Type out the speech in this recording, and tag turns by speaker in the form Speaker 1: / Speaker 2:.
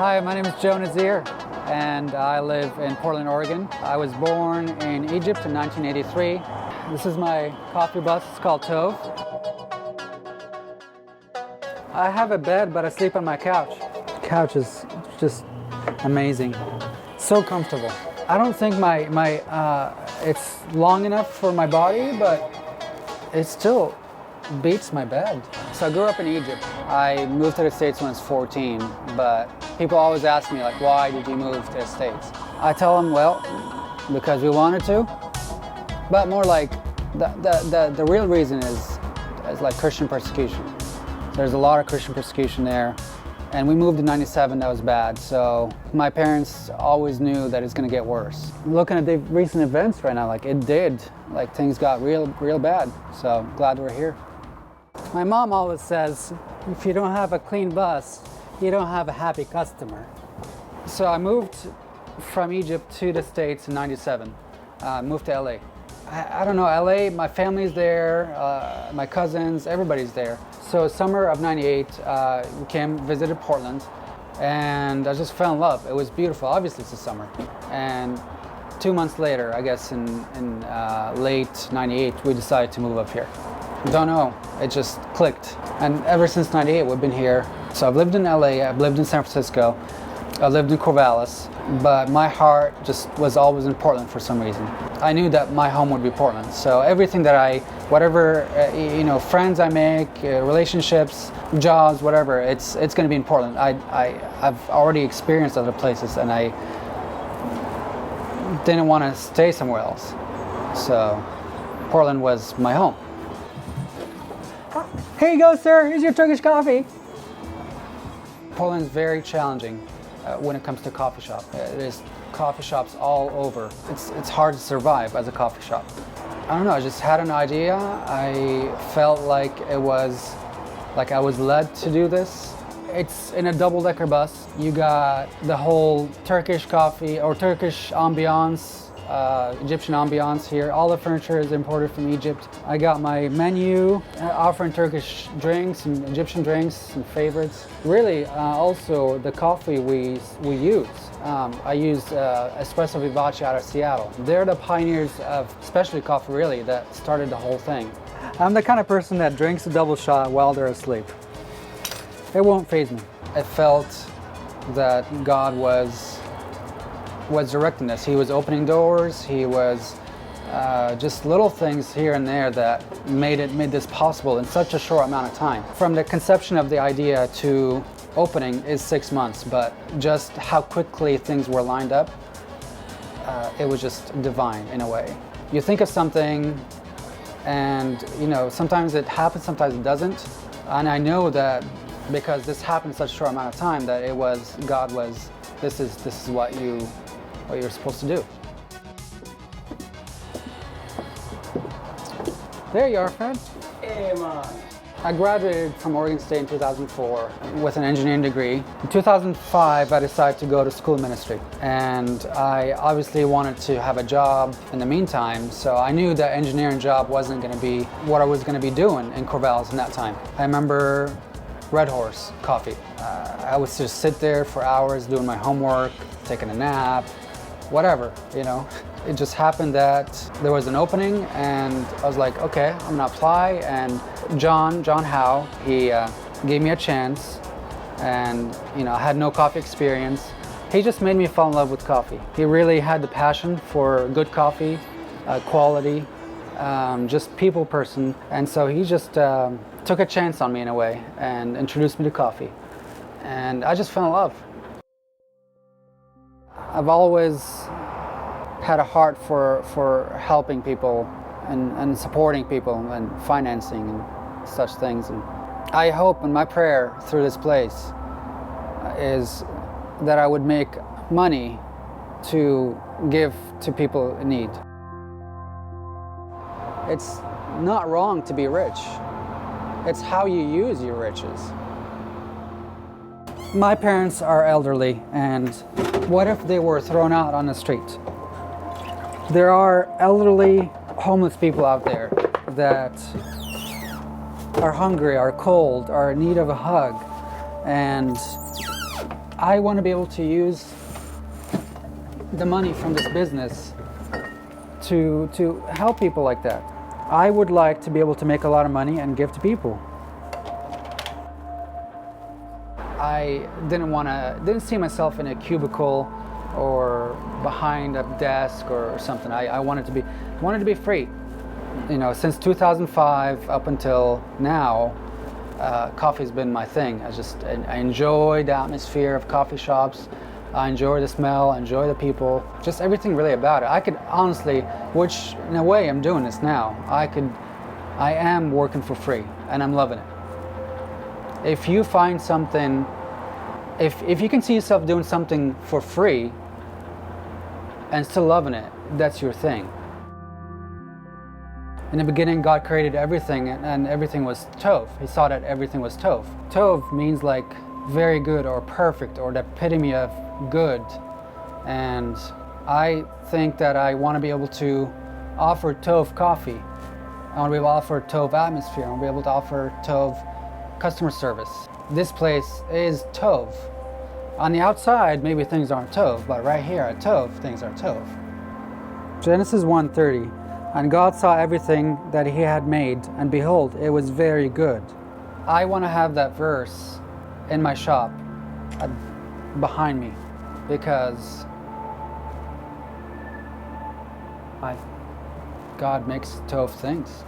Speaker 1: Hi, my name is Joe Nazir, and I live in Portland, Oregon. I was born in Egypt in 1983. This is my coffee bus. It's called Tōv. I have a bed, but I sleep on my couch. The couch is just amazing. So comfortable. I don't think it's long enough for my body, but it still beats my bed. So I grew up in Egypt. I moved to the States when I was 14, but people always ask me, like, why did you move to the States? I tell them, well, because we wanted to, but more like the real reason is like Christian persecution. There's a lot of Christian persecution there, and we moved in '97. That was bad. So my parents always knew that it's going to get worse. Looking at the recent events right now, like it did, like things got real bad. So glad we're here. My mom always says, if you don't have a clean bus, you don't have a happy customer. So I moved from Egypt to the States in '97. Moved to LA. I don't know, LA, my family's there, my cousins, everybody's there. So summer of '98, we visited Portland, and I just fell in love. It was beautiful. Obviously it's the summer. And 2 months later, I guess in late '98, we decided to move up here. Don't know, it just clicked. And ever since '98, we've been here. So I've lived in LA, I've lived in San Francisco, I've lived in Corvallis, but my heart just was always in Portland for some reason. I knew that my home would be Portland. So everything that whatever friends I make, relationships, jobs, whatever, it's going to be in Portland. I've already experienced other places, and I didn't want to stay somewhere else. So Portland was my home. Here you go, sir. Here's your Turkish coffee. Portland's very challenging when it comes to coffee shop. There's coffee shops all over. It's hard to survive as a coffee shop. I don't know, I just had an idea. I felt like I was led to do this. It's in a double-decker bus. You got the whole Turkish coffee or Turkish ambiance, Egyptian ambiance here. All the furniture is imported from Egypt. I got my menu offering Turkish drinks and Egyptian drinks and favorites. Really, also the coffee we use. I use Espresso Vivace out of Seattle. They're the pioneers of specialty coffee, really, that started the whole thing. I'm the kind of person that drinks a double shot while they're asleep. It won't faze me. I felt that God was directing us. He was opening doors. He was just little things here and there that made this possible in such a short amount of time. From the conception of the idea to opening is 6 months, but just how quickly things were lined up, it was just divine in a way. You think of something, and sometimes it happens, sometimes it doesn't, and I know that because this happened in such a short amount of time that God was, this is what you're supposed to do. There you are, Fred.
Speaker 2: Hey, man.
Speaker 1: I graduated from Oregon State in 2004 with an engineering degree. In 2005, I decided to go to school ministry, and I obviously wanted to have a job in the meantime, so I knew that engineering job wasn't going to be what I was going to be doing in Corvallis in that time. I remember Red Horse Coffee. I would just sit there for hours doing my homework, taking a nap, whatever, It just happened that there was an opening, and I was like, okay, I'm gonna apply. And John Howe, he gave me a chance, and I had no coffee experience. He just made me fall in love with coffee. He really had the passion for good coffee, quality, just people person. And so he just took a chance on me in a way and introduced me to coffee. And I just fell in love. I've always had a heart for helping people and supporting people and financing and such things. And I hope, and my prayer through this place is that I would make money to give to people in need. It's not wrong to be rich. It's how you use your riches. My parents are elderly, and what if they were thrown out on the street? There are elderly homeless people out there that are hungry, are cold, are in need of a hug, and I want to be able to use the money from this business to help people like that. I would like to be able to make a lot of money and give to people. I didn't see myself in a cubicle or behind a desk or something. I wanted to be free. You know, since 2005 up until now, coffee's been my thing. I enjoy the atmosphere of coffee shops. I enjoy the smell, I enjoy the people, just everything really about it. I could honestly, which in a way I'm doing this now, I am working for free and I'm loving it. If you find something, if you can see yourself doing something for free and still loving it, that's your thing. In the beginning, God created everything and everything was Tōv. He saw that everything was Tōv. Tōv means like very good or perfect or the epitome of good. And I think that I want to be able to offer Tōv coffee. I want to be able to offer Tōv atmosphere. I want to be able to offer Tōv customer service. This place is Tōv. On the outside, maybe things aren't Tōv, but right here at Tōv, things are Tōv. Genesis 1:30, and God saw everything that he had made, and behold, it was very good. I want to have that verse in my shop behind me because God makes Tōv things.